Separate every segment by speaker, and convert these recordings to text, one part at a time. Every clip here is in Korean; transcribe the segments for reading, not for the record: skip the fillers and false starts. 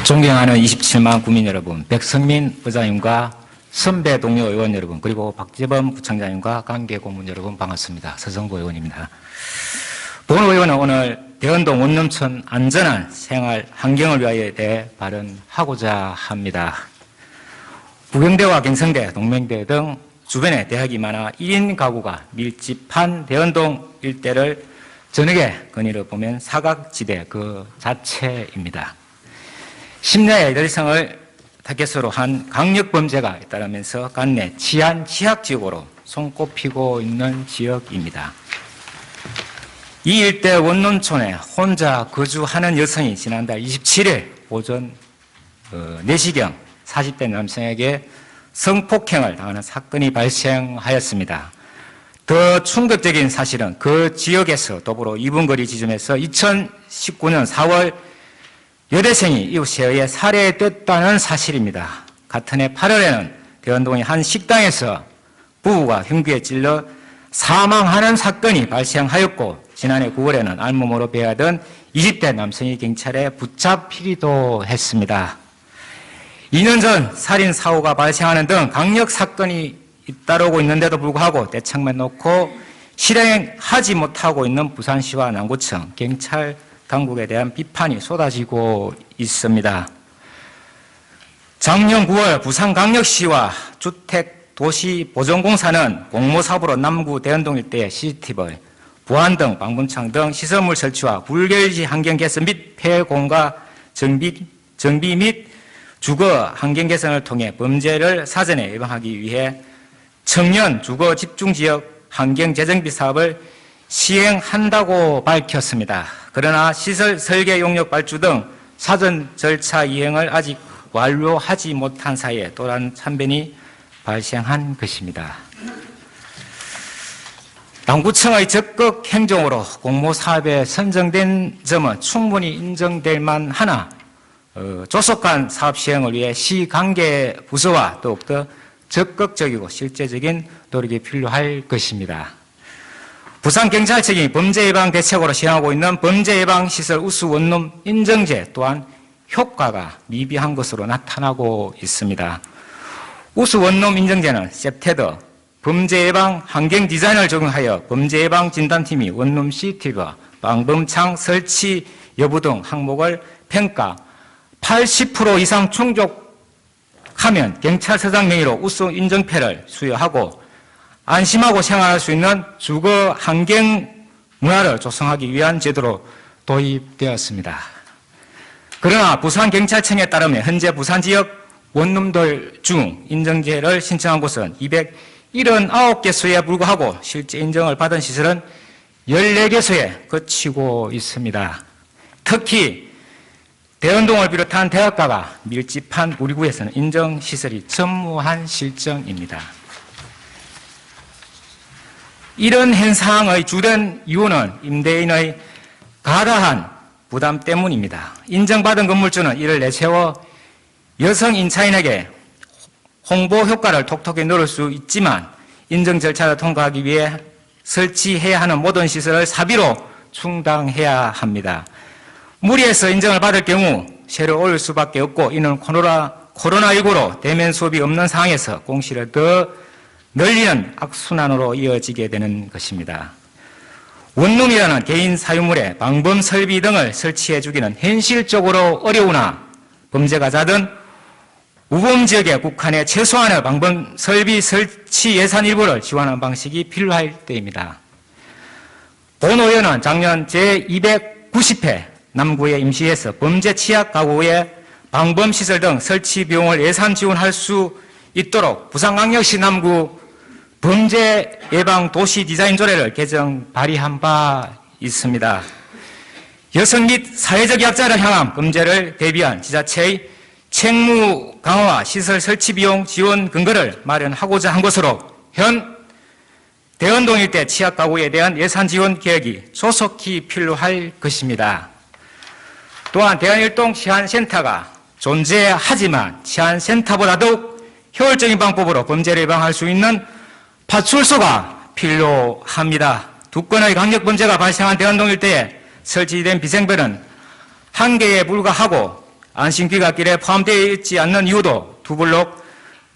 Speaker 1: 존경하는 27만 국민 여러분, 백성민 의장님과 선배 동료 의원 여러분, 그리고 박재범 구청장님과 관계 고문 여러분 반갑습니다. 서성구 의원입니다. 본 의원은 오늘 대원동 원룸촌 안전한 생활 환경을 위하여에 대해 발언하고자 합니다. 부경대와 경성대, 동명대 등 주변에 대학이 많아 1인 가구가 밀집한 대원동 일대를 저녁에 거니로 보면 사각지대 그 자체입니다. 심야의 열성을 타겟으로 한 강력범죄가 잇따르면서 관내 치안 취약지역으로 손꼽히고 있는 지역입니다. 이 일대 원룸촌에 혼자 거주하는 여성이 지난달 27일 오전 4시경 40대 남성에게 성폭행을 당하는 사건이 발생하였습니다. 더 충격적인 사실은 그 지역에서 도보로 2분 거리 지점에서 2019년 4월 여대생이 이웃에 의해 살해됐다는 사실입니다. 같은 해 8월에는 대원동의 한 식당에서 부부가 흉기에 찔러 사망하는 사건이 발생하였고, 지난해 9월에는 알몸으로 배하던 20대 남성이 경찰에 붙잡히기도 했습니다. 2년 전 살인 사고가 발생하는 등 강력 사건이 잇따르고 있는데도 불구하고 대책만 놓고 실행하지 못하고 있는 부산시와 남구청 경찰 당국에 대한 비판이 쏟아지고 있습니다. 작년 9월 부산광역시와 주택도시보전공사는 공모사업으로 남구 대원동 일대의 CCTV, 보안 등 방문창 등 시설물 설치와 불결지 환경 개선 및 폐공가 정비 및 주거 환경 개선을 통해 범죄를 사전에 예방하기 위해 청년 주거 집중지역 환경 재정비 사업을 시행한다고 밝혔습니다. 그러나 시설 설계 용역 발주 등 사전 절차 이행을 아직 완료하지 못한 사이에 또 다른 참변이 발생한 것입니다. 남구청의 적극 행정으로 공모사업에 선정된 점은 충분히 인정될 만하나 조속한 사업 시행을 위해 시 관계 부서와 더욱더 적극적이고 실제적인 노력이 필요할 것입니다. 부산경찰청이 범죄예방 대책으로 시행하고 있는 범죄예방시설 우수원룸 인증제 또한 효과가 미비한 것으로 나타나고 있습니다. 우수원룸 인증제는 셉테더 범죄예방 환경디자인을 적용하여 범죄예방 진단팀이 원룸 CCTV와 방범창 설치 여부 등 항목을 평가 80% 이상 충족하면 경찰서장 명의로 우수 인증패를 수여하고 안심하고 생활할 수 있는 주거 환경 문화를 조성하기 위한 제도로 도입되었습니다. 그러나 부산경찰청에 따르면 현재 부산 지역 원룸들 중 인증제를 신청한 곳은 279개소에 불과하고 실제 인정을 받은 시설은 14개소에 그치고 있습니다. 특히 대원동을 비롯한 대학가가 밀집한 우리 구에서는 인정시설이 전무한 실정입니다. 이런 현상의 주된 이유는 임대인의 과다한 부담 때문입니다. 인정받은 건물주는 이를 내세워 여성 임차인에게 홍보 효과를 톡톡히 누릴 수 있지만 인정 절차를 통과하기 위해 설치해야 하는 모든 시설을 사비로 충당해야 합니다. 무리해서 인정을 받을 경우 세를 올릴 수밖에 없고, 이는 코로나19로 대면 수업이 없는 상황에서 공시를 더 늘리는 악순환으로 이어지게 되는 것입니다. 원룸이라는 개인 사유물에 방범 설비 등을 설치해 주기는 현실적으로 어려우나 범죄가 잦은 우범지역에 국한해 최소한의 방범 설비 설치 예산 일부를 지원하는 방식이 필요할 때입니다. 본 의원은 작년 제290회 남구의 임시에서 범죄 취약 가구의 방범시설 등 설치 비용을 예산 지원할 수 있도록 부산광역시 남구 범죄 예방 도시 디자인 조례를 개정 발의한 바 있습니다. 여성 및 사회적 약자를 향한 범죄를 대비한 지자체의 책무 강화와 시설 설치 비용 지원 근거를 마련하고자 한 것으로 현 대원동 일대 취약 가구에 대한 예산 지원 계획이 조속히 필요할 것입니다. 또한 대한일동 치안센터가 존재하지만 치안센터보다도 효율적인 방법으로 범죄를 예방할 수 있는 파출소가 필요합니다. 두 건의 강력범죄가 발생한 대원동 일대에 설치된 비상벨은 한 개에 불과하고 안심귀갓길에 포함되어 있지 않는 이유도 두 블록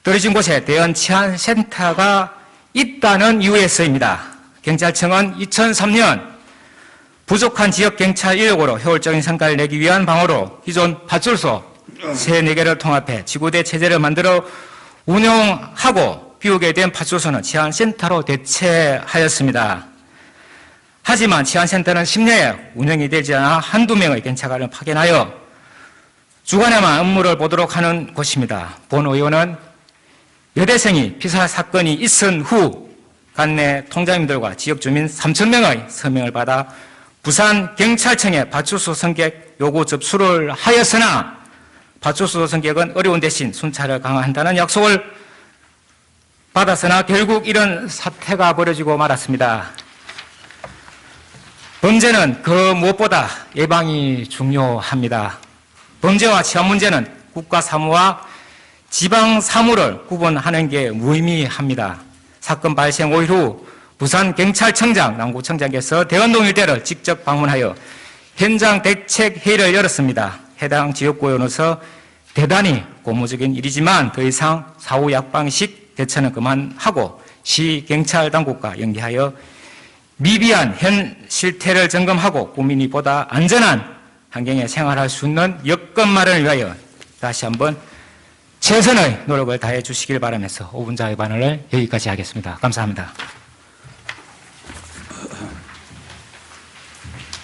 Speaker 1: 떨어진 곳에 대연 치안센터가 있다는 이유에서입니다. 경찰청은 2003년 부족한 지역 경찰 인력으로 효율적인 성과를 내기 위한 방어로 기존 파출소 34개를 통합해 지구대 체제를 만들어 운영하고 비우게 된 파출소는 치안센터로 대체하였습니다. 하지만 치안센터는 10년에 운영이 되지 않아 한두 명의 경찰관을 파견하여 주간에만 업무를 보도록 하는 곳입니다. 본 의원은 여대생이 피살 사건이 있은 후 관내 통장님들과 지역 주민 3,000명의 서명을 받아 부산경찰청에 파출소 승객 요구 접수를 하였으나 파출소 승객은 어려운 대신 순찰을 강화한다는 약속을 받았으나 결국 이런 사태가 벌어지고 말았습니다. 범죄는 그 무엇보다 예방이 중요합니다. 범죄와 치안 문제는 국가 사무와 지방 사무를 구분하는 게 무의미합니다. 사건 발생 5일 후 부산경찰청장, 남구청장께서 대원동 일대를 직접 방문하여 현장 대책 회의를 열었습니다. 해당 지역구에서 대단히 고무적인 일이지만 더 이상 사후 약방식 대처는 그만하고 시 경찰 당국과 연계하여 미비한 현 실태를 점검하고 국민이 보다 안전한 환경에 생활할 수 있는 여건 마련을 위하여 다시 한번 최선의 노력을 다해 주시길 바라면서 5분 자유반을 여기까지 하겠습니다. 감사합니다.